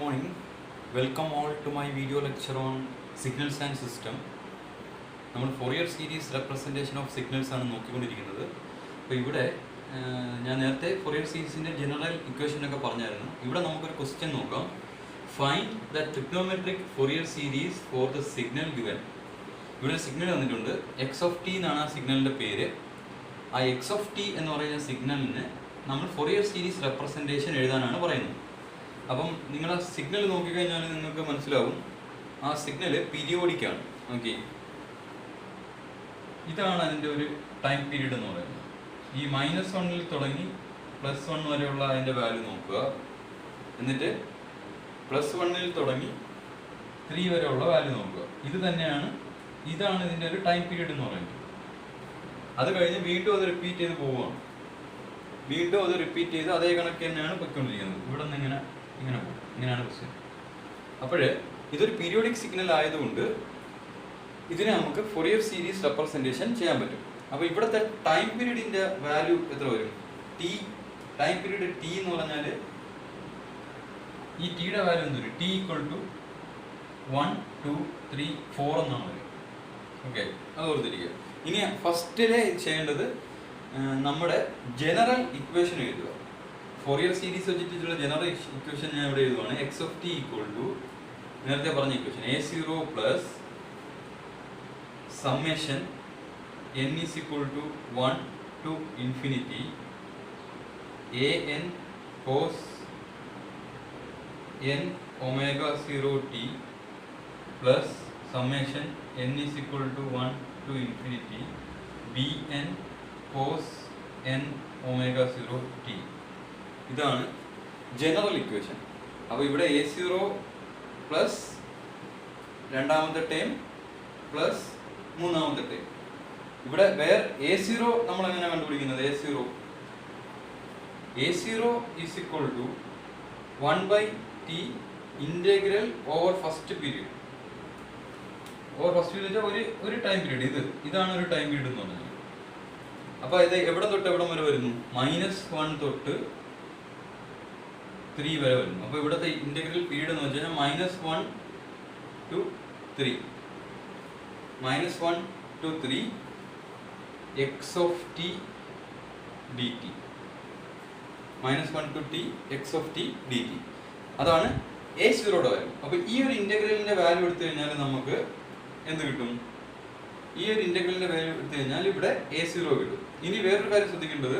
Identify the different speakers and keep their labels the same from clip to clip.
Speaker 1: morning. Welcome all to my video lecture on signals and system. നമ്മൾ Fourier series representation of signals ആണ് നോക്കിക്കൊണ്ടിരിക്കുന്നത്. അപ്പോൾ ഇവിടെ ഞാൻ നേരത്തെ ഫോറിയർ സീരീസിൻ്റെ ജനറൽ ഇക്വേഷനൊക്കെ പറഞ്ഞായിരുന്നു. ഇവിടെ നമുക്കൊരു ക്വസ്റ്റ്യൻ നോക്കാം. Find the trigonometric Fourier series for the signal given. ഇവിടെ സിഗ്നൽ തന്നിട്ടുണ്ട്. എക്സ് ഓഫ് ടി എന്നാണ് ആ സിഗ്നലിൻ്റെ പേര്. ആ എക്സ് ഓഫ് ടി എന്ന് പറയുന്ന സിഗ്നലിന് നമ്മൾ ഫോറിയർ സീരീസ് റെപ്രസെൻറ്റേഷൻ എഴുതാനാണ് പറയുന്നത്. അപ്പം നിങ്ങൾ ആ സിഗ്നൽ നോക്കിക്കഴിഞ്ഞാൽ നിങ്ങൾക്ക് മനസ്സിലാവും ആ സിഗ്നൽ പീരിയോഡിക്കാണ്. ഓക്കെ, ഇതാണ് അതിൻ്റെ ഒരു ടൈം പീരീഡ് എന്ന് പറയുന്നത്. ഈ -1 തുടങ്ങി +1 വരെയുള്ള അതിൻ്റെ വാല്യൂ നോക്കുക. എന്നിട്ട് +1 തുടങ്ങി 3 വരെയുള്ള വാല്യൂ നോക്കുക. ഇതാണ് ഇതിൻ്റെ ഒരു ടൈം പീരീഡ് എന്ന് പറയുന്നത്. അത് കഴിഞ്ഞ് വീണ്ടും അത് റിപ്പീറ്റ് ചെയ്ത് പോവുകയാണ്. വീണ്ടും അത് റിപ്പീറ്റ് ചെയ്ത് അതേ കണക്ക് തന്നെയാണ് പൊയ്ക്കൊണ്ടിരിക്കുന്നത്. ഇവിടെ നിന്ന് ഇങ്ങനെ പോകും. ഇങ്ങനെയാണ് ക്വസ്റ്റ്യൻ. അപ്പോൾ ഇതൊരു പീരിയോഡിക് സിഗ്നൽ ആയതുകൊണ്ട് ഇതിനെ നമുക്ക് ഫോറിയർ സീരീസ് റെപ്രസെൻറ്റേഷൻ ചെയ്യാൻ പറ്റും. അപ്പോൾ ഇവിടുത്തെ ടൈം പീരീഡിൻ്റെ വാല്യൂ എത്ര വരും? ടി. ടൈം പീരീഡ് ടി എന്ന് പറഞ്ഞാൽ ഈ ടിയുടെ വാല്യൂ എന്ത് വരും? ടി = 1, 2, 3, 4 എന്നാണ് വരും. ഓക്കെ, അത് ഓർത്തിരിക്കുക. ഇനി ഫസ്റ്റിലെ ചെയ്യേണ്ടത് നമ്മുടെ ജനറൽ ഇക്വേഷൻ എഴുതുക. ഫോറിയർ സീരീസ് വെച്ചിട്ടുള്ള ജനറൽ ഇക്വേഷൻ ഞാൻ ഇവിടെ എഴുതുവാണ്. എക്സ് ഓഫ് ടി = നേരത്തെ പറഞ്ഞ equation A0 plus summation n = 1 to infinity an cos n omega 0t plus summation n = 1 to infinity bn cos n omega 0t. ഇതാണ് general equation. അപ്പോൾ ഇവിടെ A0 plus രണ്ടാമത്തെ term plus മൂന്നാമത്തെ term. ഇവിടെ A0 നമ്മൾ എങ്ങനെ കണ്ടുപിടിക്കുന്നത്? A0 = 1/t integral over first period. Over first period ഒരു ടൈം പീരീഡ്. ഇതാണ് ഒരു ടൈം പീരീഡ് എന്ന് പറഞ്ഞത്. അപ്പോൾ ഇത് എവിടെ തൊട്ട് എവിടെ വരെ വരുന്നു? -1 തൊട്ട് 3 വരെ വരുന്നു. അപ്പോൾ ഇവിടുത്തെ ഇന്റഗ്രൽ പീരീഡ് എന്ന് വെച്ച് കഴിഞ്ഞാൽ -1 to 3 -1 to 3 x of t dt -1 to t x of t dt. അതാണ് A0യുടെ വാല്യൂ. അപ്പോൾ ഈ ഒരു ഇന്റഗ്രലിന്റെ വാല്യൂ എടുത്തു കഴിഞ്ഞാൽ നമുക്ക് എന്ത് കിട്ടും? ഈ ഒരു ഇന്റഗ്രലിന്റെ വാല്യൂ എടുത്തു കഴിഞ്ഞാൽ ഇവിടെ A0 കിട്ടും. ഇനി വേറൊരു കാര്യം ശ്രദ്ധിക്കേണ്ടത്,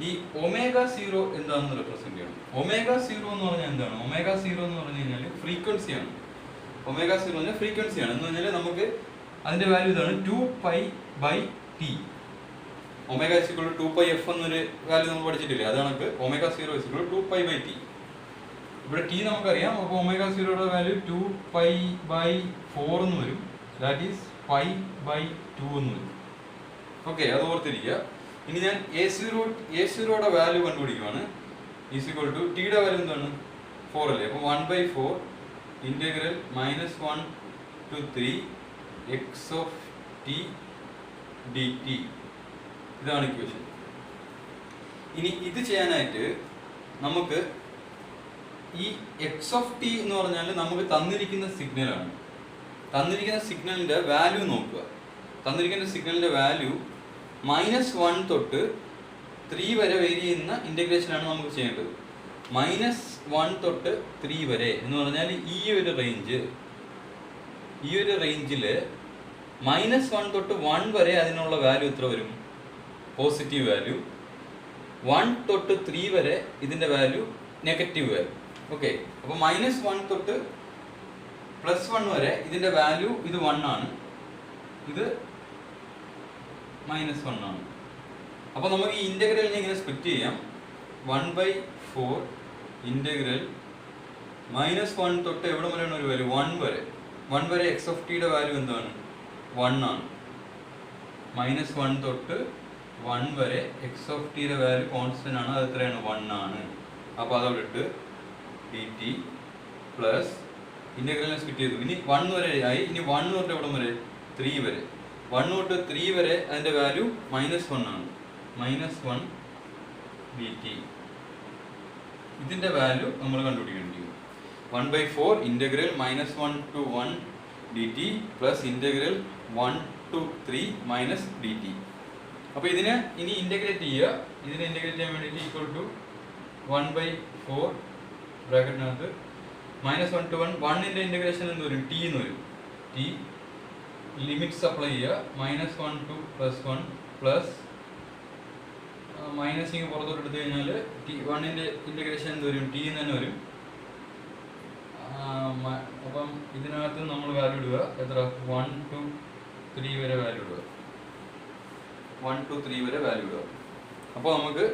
Speaker 1: ഈ ω0 എന്താണെന്ന് റെപ്രസെന്റ് ചെയ്യണം. ω0 എന്ന് പറഞ്ഞാൽ എന്താണ്? ω0 എന്ന് പറഞ്ഞു കഴിഞ്ഞാൽ ഫ്രീക്വൻസിയാണ്. ω0 എന്ന് പറഞ്ഞാൽ ഫ്രീക്വൻസിയാണ്. എന്ന് പറഞ്ഞാൽ നമുക്ക് അതിന്റെ വാല്യൂ ഇതാണ് 2π/t. ω = 2πf എന്നൊരു വാല്യൂ നമ്മൾ പഠിച്ചിട്ടില്ലേ? അതാണ് ω0 = 2π/t. ഇവിടെ t നമുക്കറിയാം. അപ്പോൾ ω0യുടെ വാല്യൂ 2π/4 എന്ന് വരും. ദാറ്റ് ഈസ് π/2 എന്ന് വരും. ഓക്കെ, അത് ഓർത്തിരിക്കുക. ഇനി ഞാൻ A0യുടെ വാല്യൂ കണ്ടുപിടിക്കുവാണ്. ടിയുടെ വാല്യൂ എന്താണ്? 4 അല്ലേ? അപ്പോൾ 1/4 integral -1 to 3 x of t dt. ഇതാണ് ഇക്വേഷൻ. ഇനി ഇത് ചെയ്യാനായിട്ട് നമുക്ക് ഈ എക്സ് ഓഫ് ടി എന്ന് പറഞ്ഞാൽ നമുക്ക് തന്നിരിക്കുന്ന സിഗ്നലാണ്. തന്നിരിക്കുന്ന സിഗ്നലിന്റെ വാല്യൂ നോക്കുക. തന്നിരിക്കുന്ന സിഗ്നലിന്റെ വാല്യൂ -1 തൊട്ട് 3 വരെ വേരി ചെയ്യുന്ന ഇന്റഗ്രേഷനാണ് നമുക്ക് ചെയ്യേണ്ടത്. -1 തൊട്ട് 3 വരെ എന്ന് പറഞ്ഞാൽ ഈ ഒരു റേഞ്ചിൽ -1 തൊട്ട് 1 വരെ അതിനുള്ള വാല്യൂ എത്ര വരും? Positive value. 1 തൊട്ട് 3 വരെ ഇതിന്റെ വാല്യൂ നെഗറ്റീവ് വാല്യൂ. ഓക്കെ, അപ്പോൾ -1 തൊട്ട് +1 വരെ ഇതിന്റെ വാല്യൂ ഇത് 1 ആണ്, ഇത് -1 ആണ്. അപ്പോൾ നമുക്ക് ഈ ഇന്റഗ്രലിനെ ഇങ്ങനെ സ്പ്ലിറ്റ് ചെയ്യാം. 1/4 ഇന്റഗ്രൽ -1 തൊട്ട് എവിടെ വരെയാണ് ഒരു വാല്യൂ? 1 വരെ എക്സ് ഓഫ് ടിയുടെ വാല്യൂ എന്താണ്? 1 ആണ്. -1 തൊട്ട് 1 വരെ എക്സ് ഓഫ് ടിയുടെ വാല്യൂ കോൺസ്റ്റന്റ് ആണ്. അത് എത്രയാണ്? 1 ആണ്. അപ്പോൾ അതവിടെ ഇട്ട് dt പ്ലസ് ഇന്റഗ്രലിനെ സ്പ്ലിറ്റ് ചെയ്തു. ഇനി 1 വരെ ആയി. ഇനി 1 തൊട്ട് എവിടെ വരെ? 3 വരെ. 1 തൊട്ട് 3 വരെ അതിന്റെ വാല്യൂ -1 ആണ്. -1 dt. ഇതിന്റെ വാല്യൂ നമ്മൾ കണ്ടുപിടിക്കേണ്ടി വരും. 1/4 integral -1 to 1 dt plus integral 1 to 3 minus dt. അപ്പോൾ ഇതിനെ ഇനി ഇൻ്റഗ്രേറ്റ് ചെയ്യുക. ഇതിനെ ഇൻ്റഗ്രേറ്റ് ചെയ്യാൻ വേണ്ടിയിട്ട് ഈക്വൽ ടു 1/4 ബ്രാക്കറ്റിനകത്ത് -1 to 1 1ൻ്റെ ഇൻ്റഗ്രേഷൻ എന്ന് വരും ടി എന്ന് വരും. ടി ലിമിറ്റ്സ് അപ്ലൈ ചെയ്യുക. -1 to +1 പ്ലസ് മൈനസ് ഇങ്ങനെ പുറത്തോട്ട് എടുത്തു കഴിഞ്ഞാൽ ടി 1ൻ്റെ ഇൻ്റഗ്രേഷൻ എന്ത് വരും ടി എന്ന് തന്നെ വരും. അപ്പം ഇതിനകത്ത് നമ്മൾ വാല്യൂ ഇടുക. എത്ര 1 to 3 വരെ വാല്യൂ ഇടുക. 1 to 3 വരെ വാല്യൂ ഇടുക. അപ്പോൾ നമുക്ക്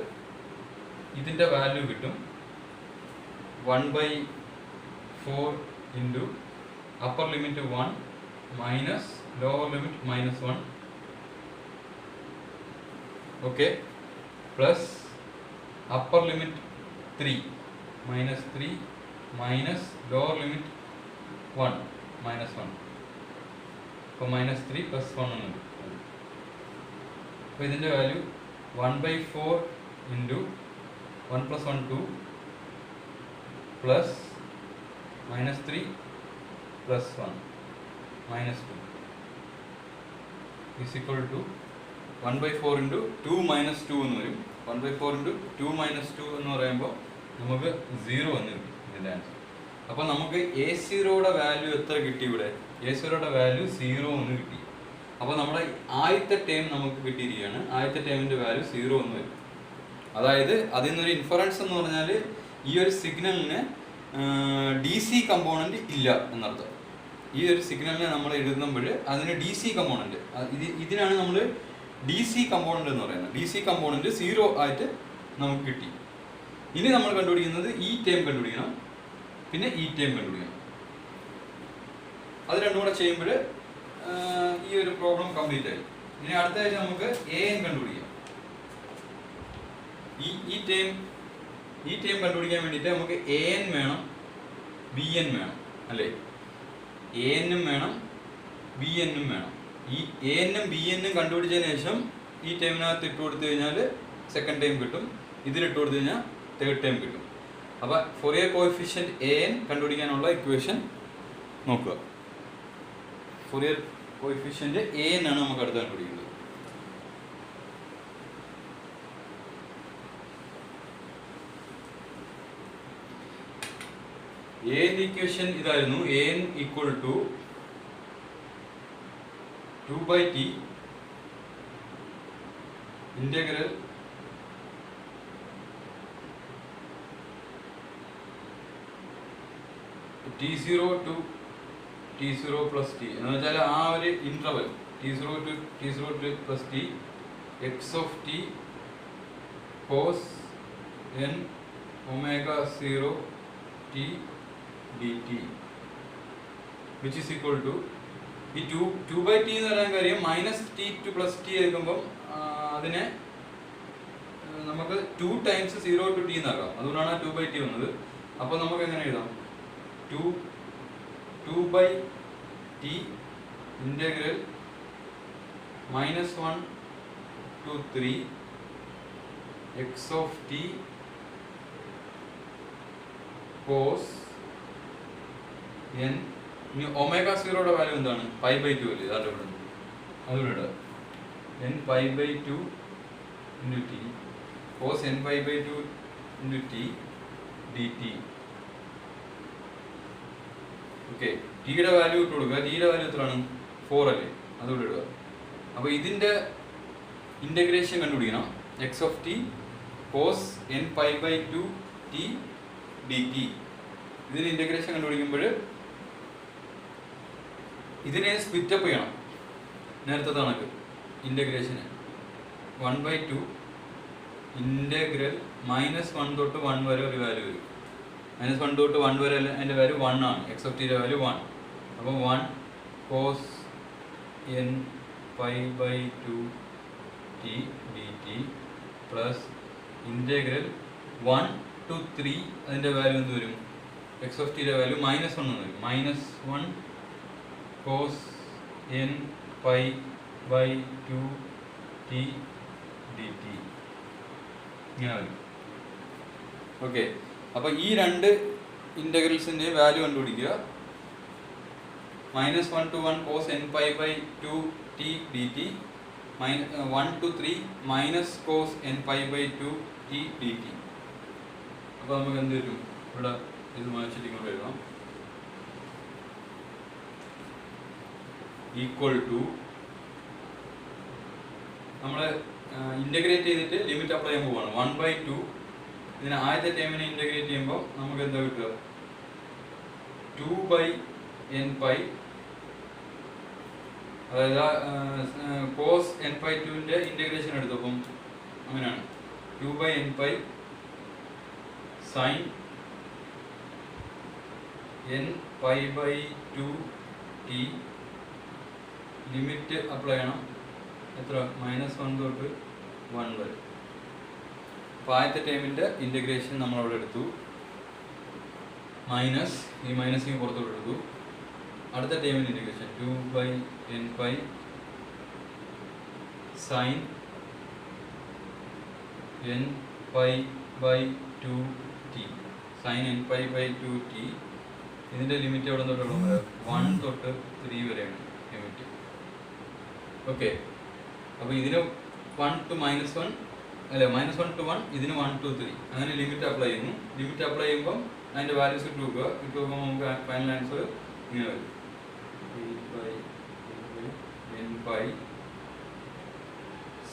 Speaker 1: ഇതിൻ്റെ വാല്യൂ കിട്ടും 1/4 into upper limit 1 minus lower limit -1. Okay, plus upper limit 3 -3 minus lower limit 1 -1. അപ്പോൾ -3 + 1 എന്നുണ്ട്. അപ്പോൾ ഇതിൻ്റെ value 1/4 into 1 + 1 2 plus -3 + 1 -2 is equal to 1/4 into 2 - 2 എന്ന് വരും. 1/4 ഇൻറ്റു 2 - 2 എന്ന് പറയുമ്പോൾ നമുക്ക് 0 എന്ന് കിട്ടും ഇതിൻ്റെ ആൻസർ. അപ്പോൾ നമുക്ക് A0യുടെ വാല്യൂ എത്ര കിട്ടി ഇവിടെ? A0യുടെ വാല്യൂ 0 എന്ന് കിട്ടി. അപ്പോൾ നമ്മുടെ ആദ്യത്തെ ടേം നമുക്ക് കിട്ടിയിരിക്കുകയാണ്. ആദ്യത്തെ ടേമിൻ്റെ വാല്യൂ 0 എന്ന് വരും. അതായത് അതിൽ നിന്നൊരു ഇൻഫറൻസ് എന്ന് പറഞ്ഞാൽ ഈ ഒരു സിഗ്നലിന് DC കമ്പോണൻറ്റ് ഇല്ല എന്നർത്ഥം. ഈ ഒരു സിഗ്നലിനെ നമ്മൾ എഴുതുമ്പോൾ അതിന് DC കമ്പോണൻറ്റ്, ഇതിനാണ് നമ്മൾ DC കമ്പോണൻറ്റ് എന്ന് പറയുന്നത്. DC കമ്പോണൻറ്റ് 0 ആയിട്ട് നമുക്ക് കിട്ടി. ഇനി നമ്മൾ കണ്ടുപിടിക്കുന്നത് ഈ ടേം കണ്ടുപിടിക്കണം, പിന്നെ ഈ ടേം കണ്ടുപിടിക്കണം. അത് രണ്ടും കൂടെ ചെയ്യുമ്പോൾ ഈ ഒരു പ്രോബ്ലം കംപ്ലീറ്റ് ആയി. ഇനി അടുത്തതായിട്ട് നമുക്ക് AN കണ്ടുപിടിക്കാം. ഈ ടേം കണ്ടുപിടിക്കാൻ വേണ്ടിയിട്ട് നമുക്ക് AN വേണം, BN വേണം അല്ലേ? AN ഉം വേണം, BN ഉം വേണം. ഈ AN ഉം BN ഉം കണ്ടുപിടിച്ചതിന് ശേഷം ഈ ടൈമിനകത്ത് ഇട്ട് കൊടുത്തു കഴിഞ്ഞാൽ സെക്കൻഡ് ടൈം കിട്ടും, ഇതിലിട്ട് കൊടുത്തു കഴിഞ്ഞാൽ തേർഡ് ടൈം കിട്ടും. അപ്പോൾ ഫൊറിയർ കോഎഫിഷ്യന്റ് AN കണ്ടുപിടിക്കാനുള്ള ഇക്വേഷൻ നോക്കുക. ഫൊറിയർ കോഎഫിഷ്യന്റ് AN ആണ് നമുക്ക് അടുത്ത് കണ്ടുപിടിക്കുന്നത്. AN ഇക്വേഷൻ ഇതായിരുന്നു. AN equal to 2/t integral T0 to T0 plus T എന്ന് വെച്ചാൽ ആ ഒരു interval T0 to T0 plus T x of t cos n omega 0 t dt which is equal to ഈ 2/t എന്ന് പറയാൻ കാര്യം -t to +t എടുക്കുമ്പം അതിനെ നമുക്ക് 2 times 0 to t എന്നാക്കാം. അതുകൊണ്ടാണ് 2/t വന്നത്. അപ്പോൾ നമുക്ക് എങ്ങനെ എഴുതാം? 2/t integral -1 to 3 x of t cos n. ഇനി ഒമേഗ 0യുടെ വാല്യൂ എന്താണ്? π/2 അല്ലേ? അതാണ് ഇവിടെ അതുകൂടെ ഇടുക. n π/2 into t cos n π/2 into t dt. Okay, ടിയുടെ വാല്യൂ ഇട്ട് കൊടുക്കുക. ടിയുടെ വാല്യൂ എത്രയാണ്? 4 അല്ലേ? അതുകൂടെ ഇടുക. അപ്പോൾ ഇതിൻ്റെ ഇൻ്റഗ്രേഷൻ കണ്ടുപിടിക്കണം. X of T cos n π/2 t dt. ഇതിൻ്റെ ഇൻ്റഗ്രേഷൻ കണ്ടുപിടിക്കുമ്പോൾ ഇതിനെ സ്പ്ലിറ്റപ്പ് ചെയ്യണം. നേരത്തെ കണക്ക് ഇൻ്റഗ്രേഷന് 1/2 ഇൻ്റഗ്രൽ -1 തൊട്ട് 1 വരെ ഒരു വാല്യൂ വരും. -1 തൊട്ട് 1 വരെ അതിൻ്റെ വാല്യൂ 1 ആണ്. എക്സ് ഓഫ് ടിയുടെ വാല്യൂ 1. അപ്പോൾ 1 cos n π/2 t dt plus integral 1 to 3 അതിൻ്റെ വാല്യൂ എന്ത് വരും? എക്സ് ഓഫ് ടിയുടെ വാല്യൂ -1 എന്ന് വരും. -1 കോസ് n π/2 t dt ഇങ്ങനെ വരും. ഓക്കെ, അപ്പോൾ ഈ രണ്ട് ഇൻ്റഗ്രൽസിൻ്റെ വാല്യൂ കണ്ടുപിടിക്കുക. -1 to 1 cos n pi by 2t dt, 1 to 3 minus cos n pi by 2t dt. അപ്പോൾ നമുക്ക് എന്ത് വരും? ഇവിടെ ഇത് മാറ്റിയിട്ട് ഇങ്ങോട്ട് എഴുതാം. ഈക്വൽ ടു നമ്മൾ ഇൻ്റഗ്രേറ്റ് ചെയ്തിട്ട് ലിമിറ്റ് അപ്ലൈ ചെയ്യാൻ പോവുകയാണ്. 1/2 ഇതിന് ആദ്യത്തെ ടേമിനെ ഇൻ്റഗ്രേറ്റ് ചെയ്യുമ്പോൾ നമുക്ക് എന്താ കിട്ടുക? 2/n pi, അതായത് കോസ് n pi 2ൻ്റെ ഇൻ്റഗ്രേഷൻ എടുത്തപ്പം അങ്ങനെയാണ് 2/n pi sin n pi by 2t limit apply ചെയ്യണം. എത്ര? -1 തൊട്ട് 1 വരെ. അപ്പോൾ ആദ്യത്തെ ടേമിൻ്റെ ഇൻ്റഗ്രേഷൻ നമ്മളവിടെ എടുത്തു, മൈനസ് ഈ മൈനസിന് പുറത്തോട്ട് എടുത്തു. അടുത്ത ടേമിൻ്റെ integration 2/n pi sin n pi by 2t, sin n pi by 2t. ഇതിൻ്റെ ലിമിറ്റ് എവിടെ തൊട്ട് 1 തൊട്ട് 3 വരെയാണ് ലിമിറ്റ്. ഓക്കെ, അപ്പോൾ ഇതിന് 1 to -1 അല്ല -1 to 1, ഇതിന് 1 to 3 അങ്ങനെ ലിമിറ്റ് അപ്ലൈ ചെയ്യുന്നു. ലിമിറ്റ് അപ്ലൈ ചെയ്യുമ്പം അതിൻ്റെ വാല്യൂസ് ഇട്ട് നോക്കുക. ഇട്ട് നോക്കുമ്പോൾ നമുക്ക് ഫൈനൽ ആൻസർ ഇങ്ങനെ വരും. 3/n pi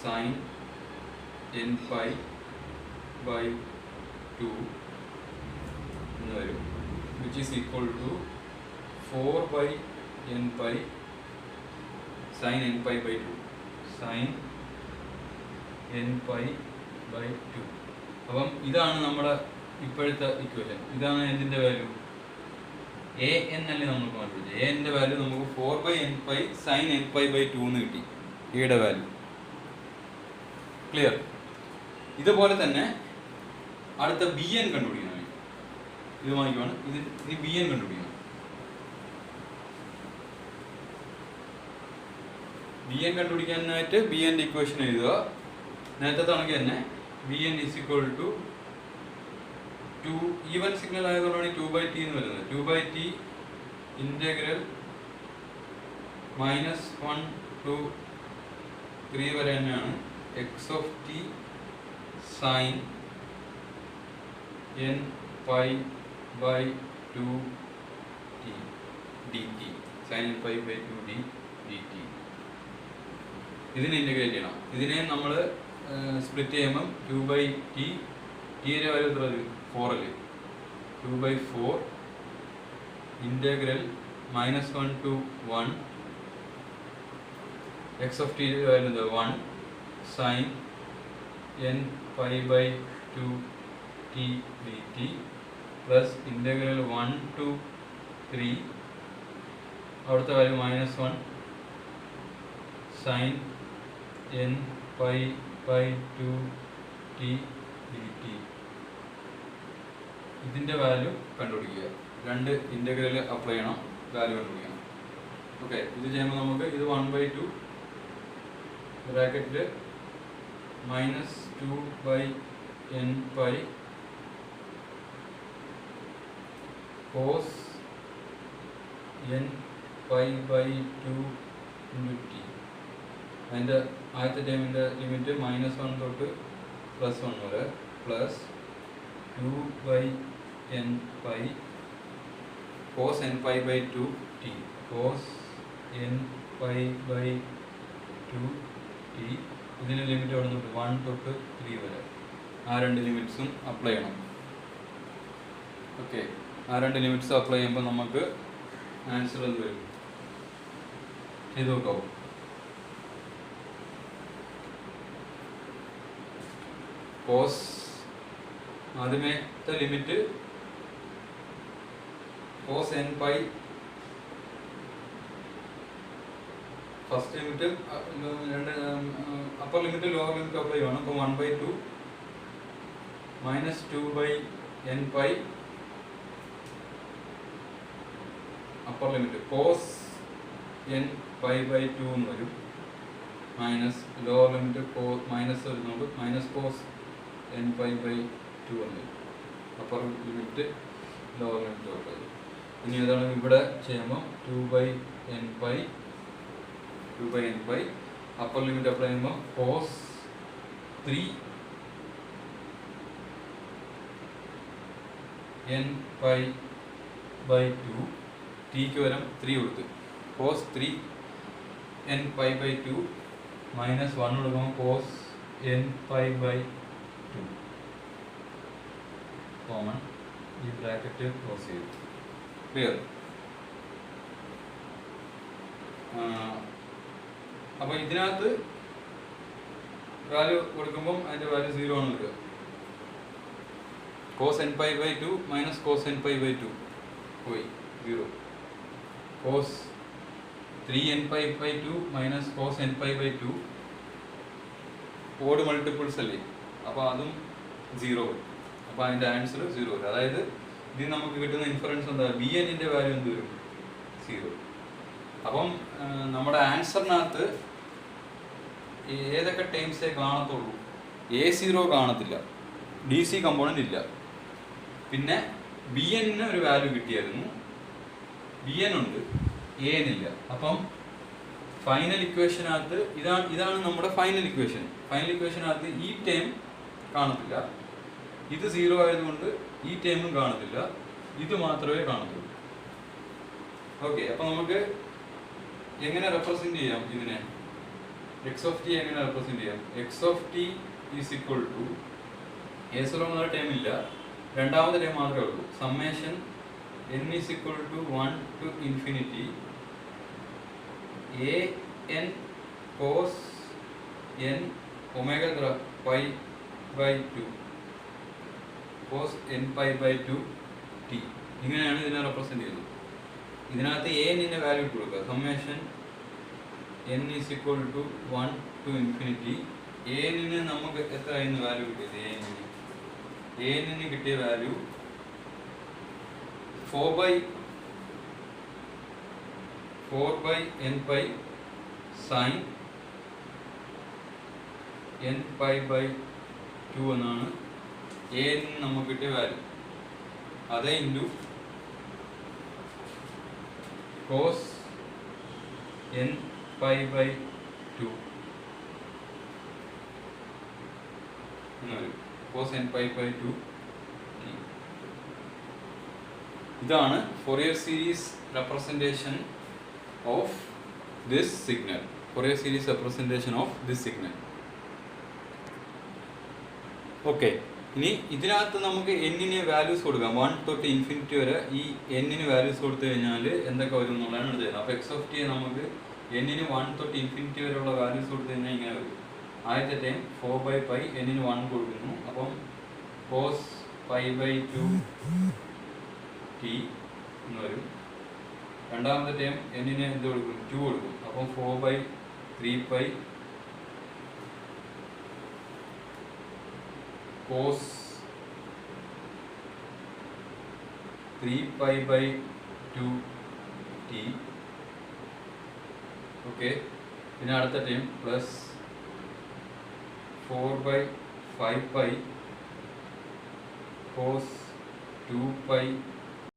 Speaker 1: sin n pi by 2 എന്ന് വരും, which is equal to 4/n pi sin n pi by 2, sin n pi by 2. അപ്പം ഇതാണ് നമ്മുടെ ഇപ്പോഴത്തെ ഇക്വേഷൻ. ഇതാണ് എന്തിൻ്റെ വാല്യൂ? എ എൻ അല്ലേ നമുക്ക് കണ്ടുപിടിച്ചത്. എ എൻ്റെ വാല്യൂ നമുക്ക് 4/n pi sin n pi by 2 എന്ന് കിട്ടി, എയുടെ വാല്യൂ. ക്ലിയർ? ഇതുപോലെ തന്നെ അടുത്ത ബി എൻ കണ്ടുപിടിക്കണം. ഇത് വാങ്ങിക്കുവാണ്. ഇനി ബി എൻ കണ്ടുപിടിക്കണം. ബി എൻ കണ്ടുപിടിക്കാനായിട്ട് ബി എൻ്റെ ഇക്വേഷൻ എഴുതുക. നേരത്തെ കണക്ക് തന്നെ B N is equal to 2, even signal ആയതുകൊണ്ടാണ് 2/t എന്ന് വരുന്നത്. 2/t ഇൻ്റഗ്രൽ -1 to 3 വരെ തന്നെയാണ് x of t sin n pi by 2t dt, sin n pi by 2t dt. ഇതിനെ ഇൻ്റഗ്രേറ്റ് ചെയ്യണം. ഇതിനെ നമ്മൾ സ്പ്ലിറ്റ് ചെയ്യുമ്പം 2/t, ടിയുടെ വാല്യൂ എത്ര? 4 അല്ലേ? 2/4 integral -1 to 1 x of t value എന്താ? 1 sin n pi by 2t dt plus integral 1 to 3 അവിടുത്തെ value -1 sin n pi by 2t dt. ഇതിൻ്റെ വാല്യൂ കണ്ടുപിടിക്കുക. രണ്ട് ഇൻ്റഗ്രൽ അപ്ലൈ ചെയ്യണം, വാല്യൂ കണ്ടുപിടിക്കണം. ഓക്കെ, ഇത് ചെയ്യുമ്പോൾ നമുക്ക് ഇത് 1/2 ബ്രാക്കറ്റിൽ -2/n pi cos n pi by 2 into t. അതിൻ്റെ ആദ്യത്തെ ടൈമിൻ്റെ ലിമിറ്റ് -1 തൊട്ട് +1 വരെ plus 2/n pi cos n pi by 2t, cos n pi by 2t. ഇതിൻ്റെ ലിമിറ്റ് അവിടെ നിന്ന് 1 തൊട്ട് 3 വരെ. ആ രണ്ട് ലിമിറ്റ്സും അപ്ലൈ ചെയ്യണം. ഓക്കെ, ആ രണ്ട് ലിമിറ്റ്സ് അപ്ലൈ ചെയ്യുമ്പോൾ നമുക്ക് ആൻസർ എന്ത് വരും? ചെയ്ത് നോക്കാവോ? കോസ് ആദ്യമേത്തെ limit cos n pi, first limit രണ്ട് upper limit lower limit apply ചെയ്യണം. അപ്പോൾ 1/2 -2/n pi upper limit cos n pi by 2 എന്ന് വരും. മൈനസ് ലോവർ ലിമിറ്റ് മൈനസ് വരുന്നുണ്ട്, -cos n pi by 2 എന്ന് വരും. അപ്പർ ലിമിറ്റ് ലോവർ ലിമിറ്റ് ഔട്ടായി. ഇനി ഏതാണ് ഇവിടെ ചെയ്യുമ്പോൾ 2/n അപ്പർ ലിമിറ്റ് അപ്ലൈ ചെയ്യുമ്പോൾ cos 3n/2 ടിക്ക് വരം 3 കൊടുത്ത് cos 3n/2 മൈനസ് 1 കൊടുക്കുമ്പോൾ cos n/2 കോമൺ, ഈ ബ്രാക്കറ്റ് ക്ലോസ് ചെയ്തു. ക്ലിയർ? അപ്പോൾ ഇതിനകത്ത് വാല്യൂ കൊടുക്കുമ്പം അതിൻ്റെ വാല്യൂ 0 ആണ് വരിക. cos n/2 minus cos n/2 പോയി 0. cos 3n/2 minus cos n/2 odd multiples അല്ലേ, അപ്പോൾ അതും 0 വരും. അപ്പോൾ അതിൻ്റെ ആൻസർ 0 വരും. അതായത് ഇതിൽ നമുക്ക് കിട്ടുന്ന ഇൻഫറൻസ് എന്താ, bn-ന്റെ വാല്യൂ എന്ത് വരും? 0. അപ്പം നമ്മുടെ ആൻസറിനകത്ത് ഏതൊക്കെ ടേംസേ കാണത്തുള്ളൂ? A0 കാണത്തില്ല, DC കമ്പോണൻ്റ് ഇല്ല. പിന്നെ bn-ന് ഒരു വാല്യൂ കിട്ടിയായിരുന്നു, bn ഉണ്ട്, an ഇല്ല. അപ്പം ഫൈനൽ ഇക്വേഷനകത്ത് ഇതാണ് നമ്മുടെ ഫൈനൽ ഇക്വേഷൻ. ഫൈനൽ ഇക്വേഷനകത്ത് ഈ ടേം കാണത്തില്ല, ഇത് 0 ആയതുകൊണ്ട് ഈ ടേമും കാണത്തില്ല, ഇത് മാത്രമേ കാണത്തുള്ളൂ. ഓക്കെ, അപ്പം നമുക്ക് എങ്ങനെ റെപ്രസെന്റ് ചെയ്യാം ഇതിനെ? x of t എങ്ങനെ റെപ്രസെന്റ് ചെയ്യാം? x of t is equal to A0 എന്നൊരു ടേം ഇല്ല, രണ്ടാമത്തെ ടേം മാത്രമേ ഉള്ളൂ. Summation n is equal to 1 to infinity an cos n omega pi/2 cos n/2 t. ഇങ്ങനെയാണ് ഇതിനെ റെപ്രസെന്റ് ചെയ്യുന്നത്. ഇതിനകത്ത് an-ന്റെ വാല്യൂ കൊടുക്കുക. Summation n is equal to 1 to infinity. an-ന് നമുക്ക് എത്രയായിരുന്നു വാല്യൂ കിട്ടിയത്? an-ന് കിട്ടിയ value 4/n pi sin n/2 എന്നാണ് an നമുക്ക് കിട്ടിയ വാല്യൂ. അതേ ഇൻറ്റു cos n/2 എന്ന് വരും. cos n/2 t. ഇതാണ് Fourier series representation of this signal. Fourier series representation of this signal. Okay, ഇനി ഇതിനകത്ത് നമുക്ക് n-ന് വാല്യൂസ് കൊടുക്കാം. 1 തൊട്ട് ഇൻഫിനിറ്റി വരെ ഈ n-ന് വാല്യൂസ് കൊടുത്തു കഴിഞ്ഞാൽ എന്തൊക്കെ വരും എന്നുള്ളതാണ് ചെയ്യുന്നത്. അപ്പോൾ x of t നമുക്ക് n-ന് 1 തൊട്ട് ഇൻഫിനിറ്റി വരെയുള്ള വാല്യൂസ് കൊടുത്തു കഴിഞ്ഞാൽ ഇങ്ങനെ വരും. ആദ്യത്തെ ടൈം 4/π, n-ന് 1 കൊടുക്കുന്നു, അപ്പം cos π/2 t എന്ന് വരും. രണ്ടാമത്തെ ടൈം n-ന് എന്ത് കൊടുക്കും? 2 കൊടുക്കും, അപ്പം 4/3π cos 3π/2 t. ഓക്കെ, പിന്നെ അടുത്ത ടൈം പ്ലസ് 4/5π cos 2π